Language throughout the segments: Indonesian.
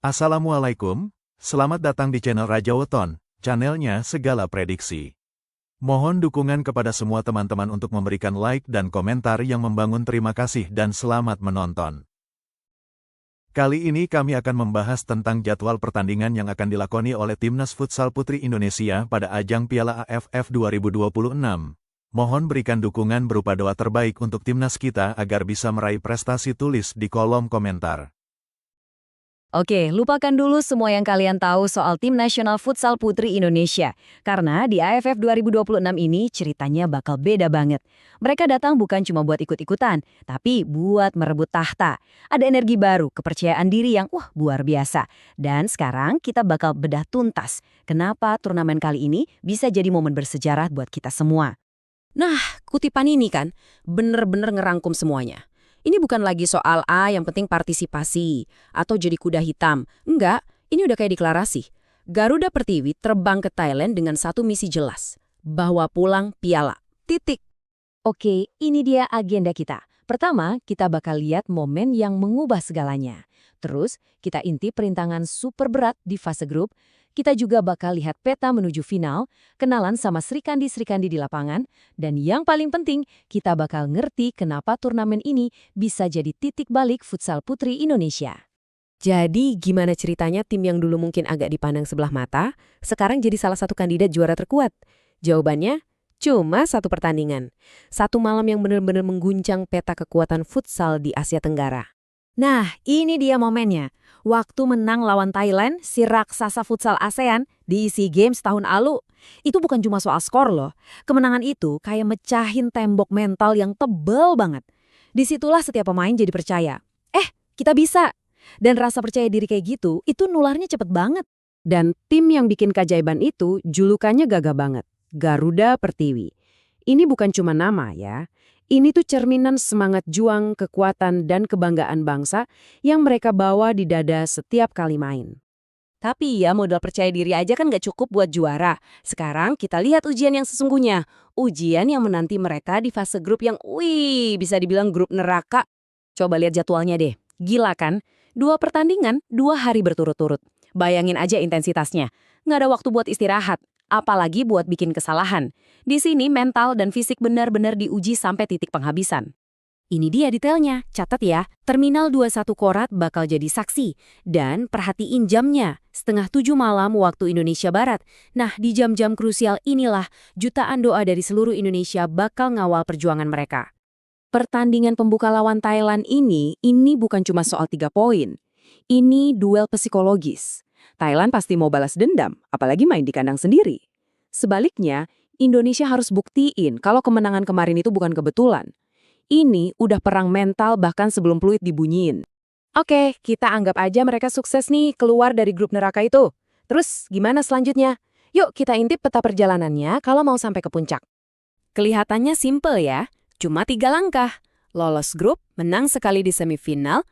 Assalamualaikum, selamat datang di channel Raja Weton, channelnya segala prediksi. Mohon dukungan kepada semua teman-teman untuk memberikan like dan komentar yang membangun. Terima kasih dan selamat menonton. Kali ini kami akan membahas tentang jadwal pertandingan yang akan dilakoni oleh Timnas Futsal Putri Indonesia pada ajang Piala AFF 2026. Mohon berikan dukungan berupa doa terbaik untuk timnas kita agar bisa meraih prestasi. Tulis di kolom komentar. Oke, lupakan dulu semua yang kalian tahu soal Tim Nasional Futsal Putri Indonesia. Karena di AFF 2026 ini ceritanya bakal beda banget. Mereka datang bukan cuma buat ikut-ikutan, tapi buat merebut tahta. Ada energi baru, kepercayaan diri yang luar biasa. Dan sekarang kita bakal bedah tuntas kenapa turnamen kali ini bisa jadi momen bersejarah buat kita semua. Nah, kutipan ini kan bener-bener ngerangkum semuanya. Ini bukan lagi soal yang penting partisipasi, atau jadi kuda hitam. Enggak, ini udah kayak deklarasi. Garuda Pertiwi terbang ke Thailand dengan satu misi jelas. Bawa pulang piala. Titik. Oke, ini dia agenda kita. Pertama, kita bakal lihat momen yang mengubah segalanya. Terus, kita intip perintangan super berat di fase grup. Kita juga bakal lihat peta menuju final, kenalan sama Srikandi-Srikandi di lapangan, dan yang paling penting, kita bakal ngerti kenapa turnamen ini bisa jadi titik balik futsal putri Indonesia. Jadi, gimana ceritanya tim yang dulu mungkin agak dipandang sebelah mata, sekarang jadi salah satu kandidat juara terkuat? Jawabannya, cuma satu pertandingan. Satu malam yang benar-benar mengguncang peta kekuatan futsal di Asia Tenggara. Nah, ini dia momennya. Waktu menang lawan Thailand, si raksasa futsal ASEAN di SEA Games tahun lalu. Itu bukan cuma soal skor loh. Kemenangan itu kayak mecahin tembok mental yang tebel banget. Disitulah setiap pemain jadi percaya. Kita bisa. Dan rasa percaya diri kayak gitu, itu nularnya cepet banget. Dan tim yang bikin keajaiban itu julukannya gagah banget. Garuda Pertiwi. Ini bukan cuma nama ya. Ini tuh cerminan semangat juang, kekuatan, dan kebanggaan bangsa yang mereka bawa di dada setiap kali main. Tapi ya modal percaya diri aja kan gak cukup buat juara. Sekarang kita lihat ujian yang sesungguhnya. Ujian yang menanti mereka di fase grup yang bisa dibilang grup neraka. Coba lihat jadwalnya deh. Gila kan? 2 pertandingan, 2 hari berturut-turut. Bayangin aja intensitasnya. Nggak ada waktu buat istirahat. Apalagi buat bikin kesalahan. Di sini mental dan fisik benar-benar diuji sampai titik penghabisan. Ini dia detailnya, catat ya. Terminal 21 Korat bakal jadi saksi. Dan perhatiin jamnya, 6:30 malam waktu Indonesia Barat. Nah, di jam-jam krusial inilah jutaan doa dari seluruh Indonesia bakal ngawal perjuangan mereka. Pertandingan pembuka lawan Thailand ini bukan cuma soal 3 poin. Ini duel psikologis. Thailand pasti mau balas dendam, apalagi main di kandang sendiri. Sebaliknya, Indonesia harus buktiin kalau kemenangan kemarin itu bukan kebetulan. Ini udah perang mental bahkan sebelum peluit dibunyiin. Oke, kita anggap aja mereka sukses nih keluar dari grup neraka itu. Terus gimana selanjutnya? Yuk kita intip peta perjalanannya kalau mau sampai ke puncak. Kelihatannya simple ya, cuma 3 langkah. Lolos grup, menang sekali di semifinal,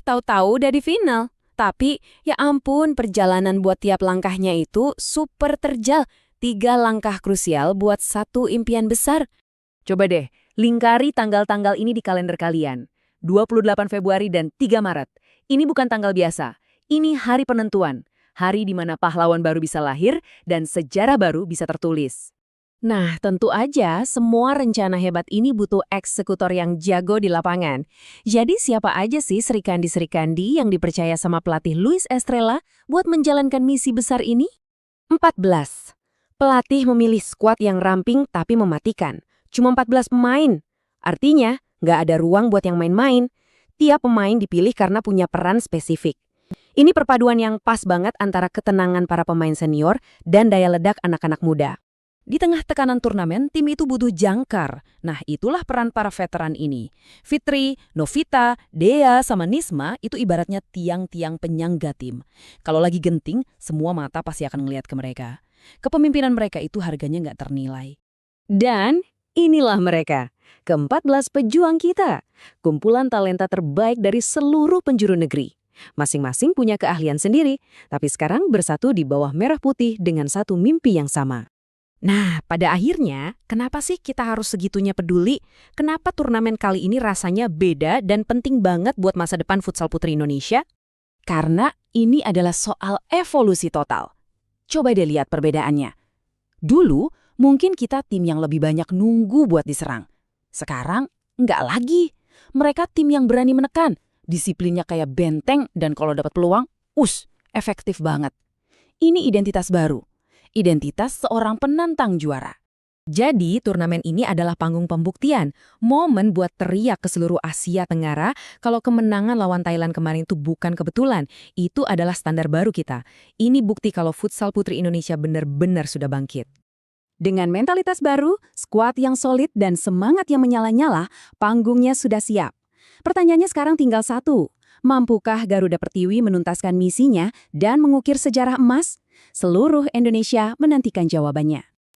tahu-tahu udah di final. Tapi, ya ampun, perjalanan buat tiap langkahnya itu super terjal. 3 langkah krusial buat satu impian besar. Coba deh, lingkari tanggal-tanggal ini di kalender kalian. 28 Februari dan 3 Maret. Ini bukan tanggal biasa. Ini hari penentuan. Hari di mana pahlawan baru bisa lahir dan sejarah baru bisa tertulis. Nah, tentu aja semua rencana hebat ini butuh eksekutor yang jago di lapangan. Jadi siapa aja sih Srikandi-Srikandi yang dipercaya sama pelatih Luis Estrella buat menjalankan misi besar ini? 14. Pelatih memilih skuad yang ramping tapi mematikan. Cuma 14 pemain. Artinya, nggak ada ruang buat yang main-main. Tiap pemain dipilih karena punya peran spesifik. Ini perpaduan yang pas banget antara ketenangan para pemain senior dan daya ledak anak-anak muda. Di tengah tekanan turnamen, tim itu butuh jangkar. Nah, itulah peran para veteran ini. Fitri, Novita, Dea, sama Nisma itu ibaratnya tiang-tiang penyangga tim. Kalau lagi genting, semua mata pasti akan ngeliat ke mereka. Kepemimpinan mereka itu harganya nggak ternilai. Dan inilah mereka, ke-14 pejuang kita. Kumpulan talenta terbaik dari seluruh penjuru negeri. Masing-masing punya keahlian sendiri, tapi sekarang bersatu di bawah merah putih dengan satu mimpi yang sama. Nah, pada akhirnya, kenapa sih kita harus segitunya peduli? Kenapa turnamen kali ini rasanya beda dan penting banget buat masa depan futsal putri Indonesia? Karena ini adalah soal evolusi total. Coba deh lihat perbedaannya. Dulu, mungkin kita tim yang lebih banyak nunggu buat diserang. Sekarang, nggak lagi. Mereka tim yang berani menekan. Disiplinnya kayak benteng dan kalau dapat peluang, efektif banget. Ini identitas baru. Identitas seorang penantang juara. Jadi, turnamen ini adalah panggung pembuktian. Momen buat teriak ke seluruh Asia Tenggara kalau kemenangan lawan Thailand kemarin itu bukan kebetulan. Itu adalah standar baru kita. Ini bukti kalau futsal putri Indonesia benar-benar sudah bangkit. Dengan mentalitas baru, skuad yang solid dan semangat yang menyala-nyala, panggungnya sudah siap. Pertanyaannya sekarang tinggal satu. Mampukah Garuda Pertiwi menuntaskan misinya dan mengukir sejarah emas? Seluruh Indonesia menantikan jawabannya.